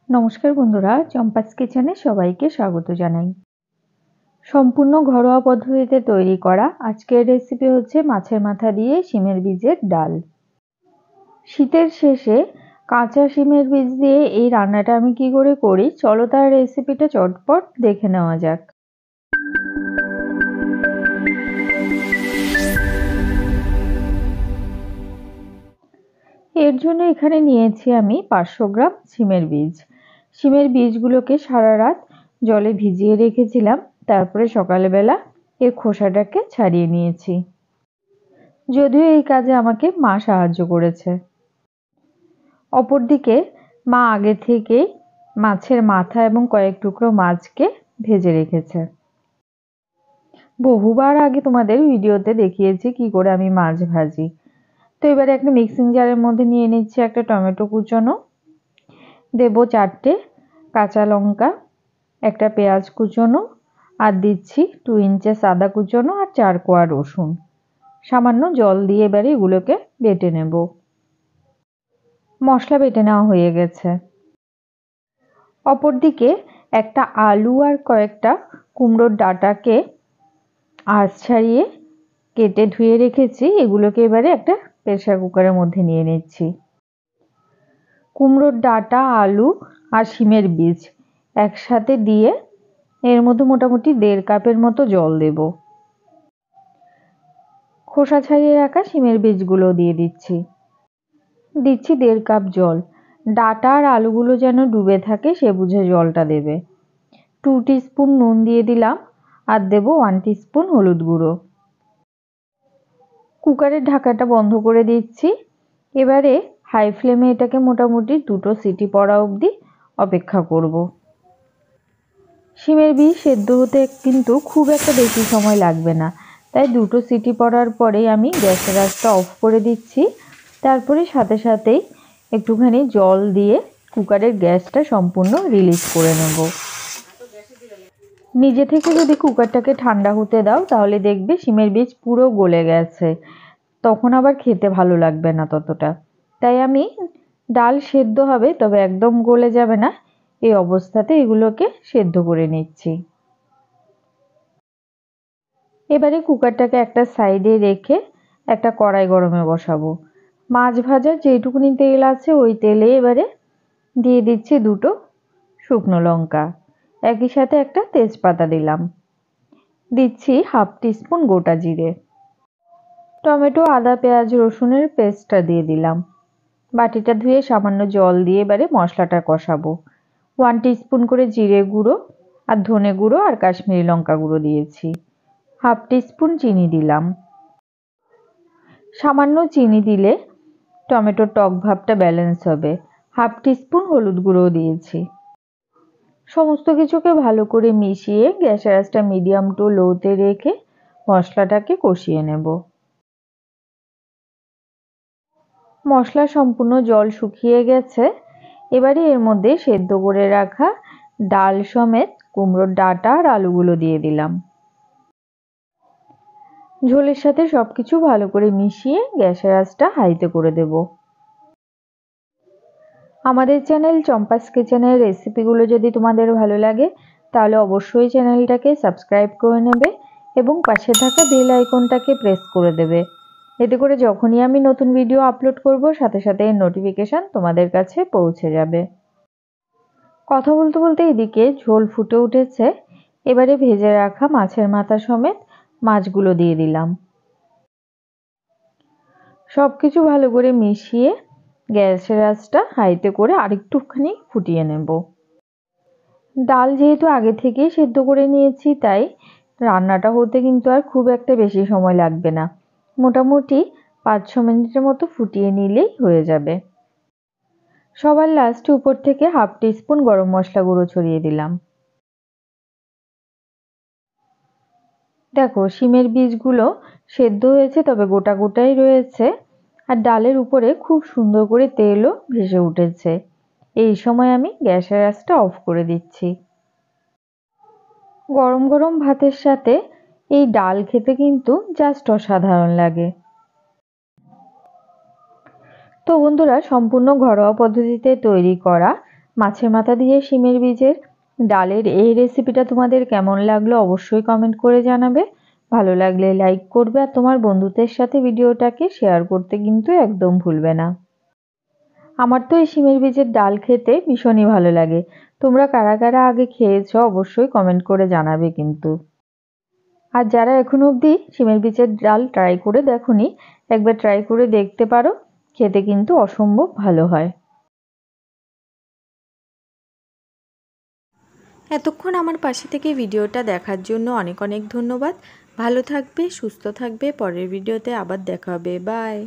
নমস্কার বন্ধুরা, চম্পাস কিচেনে সবাইকে স্বাগত জানাই। সম্পূর্ণ ঘরোয়া পদ্ধতিতে তৈরি করা আজকের রেসিপি হচ্ছে মাছের মাথা দিয়ে শিমের বীজের ডাল। শীতের শেষে কাঁচা শিমের বীজ দিয়ে এই রান্নাটা আমি কি করে করি, চলো তার রেসিপিটা চটপট দেখে নেওয়া যাক। এর জন্য এখানে নিয়েছি আমি 500 গ্রাম শিমের বীজ। শিমের বীজগুলোকে সারা রাত জলে ভিজিয়ে রেখেছিলাম, তারপরে সকালবেলা এর খোসাটাকে ছাড়িয়ে নিয়েছি। যদিও এই কাজে আমাকে মা সাহায্য করেছে। অপরদিকে মা আগে থেকেই মাছের মাথা এবং কয়েক টুকরো মাছকে ভেজে রেখেছে। বহুবার আগে তোমাদের ভিডিওতে দেখিয়েছি কি করে আমি মাছ ভাজি। তো এবারে একটা মিক্সিং জারের মধ্যে নিয়ে নিচ্ছি একটা টমেটো কুচোনো, দেবো 4টে কাঁচা লঙ্কা, একটা পেঁয়াজ কুচোনো, আর দিচ্ছি 2 ইঞ্চেস আদা কুচোনো আর 4 কোয়া রসুন। সামান্য জল দিয়ে এবারে এগুলোকে বেটে নেব। মশলা বেটে নেওয়া হয়ে গেছে। অপরদিকে একটা আলু আর কয়েকটা কুমড়োর ডাঁটাকে আঁশ ছাড়িয়ে কেটে ধুয়ে রেখেছি। এগুলোকে এবারে একটা প্রেসার কুকারের মধ্যে নিয়ে নিচ্ছি। কুমড়োর ডাঁটা, আলু আর শিমের বীজ একসাথে দিয়ে এর মধ্যে মোটামুটি 1.5 কাপের মতো জল দেব। খোসা ছাড়িয়ে রাখা শিমের বীজগুলো দিয়ে দিচ্ছি 1.5 কাপ জল। ডাঁটা আর আলুগুলো যেন ডুবে থাকে সে বুঝে জলটা দেবে। 2 টিস্পুন নুন দিয়ে দিলাম আর দেব 1 টিস্পুন হলুদ গুঁড়ো। কুকারের ঢাকাটা বন্ধ করে দিচ্ছি। এবারে হাই ফ্লেমে এটাকে মোটামুটি 2টো সিটি পড়া অবধি অপেক্ষা করব। শিমের বীজ সেদ্ধ হতে কিন্তু খুব একটা বেশি সময় লাগবে না, তাই 2টো সিটি পড়ার পরেই আমি গ্যাসের আঁচটা অফ করে দিচ্ছি। তারপরে সাথে সাথেই একটুখানি জল দিয়ে কুকারের গ্যাসটা সম্পূর্ণ রিলিজ করে নেব। নিজে থেকে যদি কুকারটাকে ঠান্ডা হতে দাও তাহলে দেখবে শিমের বীজ পুরো গলে গেছে, তখন আবার খেতে ভালো লাগবে না ততটা। তাই আমি ডাল সেদ্ধ হবে তবে একদম গলে যাবে না, এই অবস্থাতে এগুলোকে সেদ্ধ করে নিচ্ছি। এবারে কুকারটাকে একটা সাইডে রেখে একটা কড়াই গরমে বসাবো। মাছ ভাজার যেটুকুনি তেল আছে ওই তেলে এবারে দিয়ে দিচ্ছি 2টো শুকনো লঙ্কা, একই সাথে একটা তেজপাতা দিলাম, দিচ্ছি 1/2 টিস্পুন গোটা জিরে, টমেটো, আদা, পেঁয়াজ, রসুনের পেস্টটা দিয়ে দিলাম। বাটিটা ধুয়ে সামান্য জল দিয়ে এবারে মশলাটা কষাবো। 1 টিস্পুন করে জিরে গুঁড়ো আর ধনে গুঁড়ো আর কাশ্মীরি লঙ্কা গুঁড়ো দিয়েছি। 1/2 টিস্পুন চিনি দিলাম। সামান্য চিনি দিলে টমেটোর টক ভাবটা ব্যালেন্স হবে। 1/2 টিস্পুন হলুদ গুঁড়ো দিয়েছি। সমস্ত কিছুকে ভালো করে মিশিয়ে গ্যাসের আঁচটা মিডিয়াম টু লোতে রেখে মশলাটাকে কষিয়ে নেব। মশলা সম্পূর্ণ জল শুকিয়ে গেছে। এবারে এর মধ্যে সেদ্ধ করে রাখা ডাল সমেত কুমড়োর ডাঁটা আর আলুগুলো দিয়ে দিলাম। ঝোলের সাথে সবকিছু ভালো করে মিশিয়ে গ্যাসের আঁচটা হাইতে করে দেব। আমাদের চ্যানেল চম্পাস কিচেনের রেসিপিগুলো যদি তোমাদের ভালো লাগে তাহলে অবশ্যই চ্যানেলটাকে সাবস্ক্রাইব করে নেবে এবং পাশে থাকা বেল আইকনটাকে প্রেস করে দেবে। এতে করে যখনই আমি নতুন ভিডিও আপলোড করব সাথে সাথে এর নোটিফিকেশান তোমাদের কাছে পৌঁছে যাবে। কথা বলতে বলতে এদিকে ঝোল ফুটে উঠেছে। এবারে ভেজে রাখা মাছের মাথা সমেত মাছগুলো দিয়ে দিলাম। সবকিছু ভালো করে মিশিয়ে গ্যাসের আঁচটা হাইতে করে আরেকটুখানি ফুটিয়ে নেব। ডাল যেহেতু আগে থেকেই সেদ্ধ করে নিয়েছি তাই রান্নাটা হতে কিন্তু আর খুব একটা বেশি সময় লাগবে না, মোটামুটি 5-6 মিনিটের মতো ফুটিয়ে নিলেই হয়ে যাবে। সবার লাস্টে উপর থেকে 1/2 টিস্পুন গরম মশলা গুঁড়ো ছড়িয়ে দিলাম। দেখো শিমের বীজগুলো সেদ্ধ হয়েছে তবে গোটা গোটাই রয়েছে আর ডালের উপরে খুব সুন্দর করে তেলও ভেসে উঠেছে। এই সময় আমি গ্যাসের আঁচটা অফ করে দিচ্ছি। গরম গরম ভাতের সাথে এই ডাল খেতে কিন্তু জাস্ট অসাধারণ লাগে। তো বন্ধুরা, সম্পূর্ণ ঘরোয়া পদ্ধতিতে তৈরি করা মাছের মাথা দিয়ে শিমের বীজের ডালের এই রেসিপিটা তোমাদের কেমন লাগলো অবশ্যই কমেন্ট করে জানাবে। ভালো লাগলে লাইক করবে আর তোমার বন্ধুদের সাথে ভিডিওটাকে শেয়ার করতে কিন্তু একদম ভুলবে না। আমার তো এই শিমের বীজের ডাল খেতে ভীষণই ভালো লাগে। তোমরা কারা কারা আগে খেয়েছো অবশ্যই কমেন্ট করে জানাবে কিন্তু। আর যারা এখনো অবধি শিমের বীজের ডাল ট্রাই করে দেখোনি, একবার ট্রাই করে দেখতে পারো, খেতে কিন্তু অসম্ভব ভালো হয়। এতক্ষণ আমার পাশে থেকে ভিডিওটা দেখার জন্য অনেক অনেক ধন্যবাদ। ভালো থাকবে, সুস্থ থাকবে। পরের ভিডিওতে আবার দেখা হবে। বাই।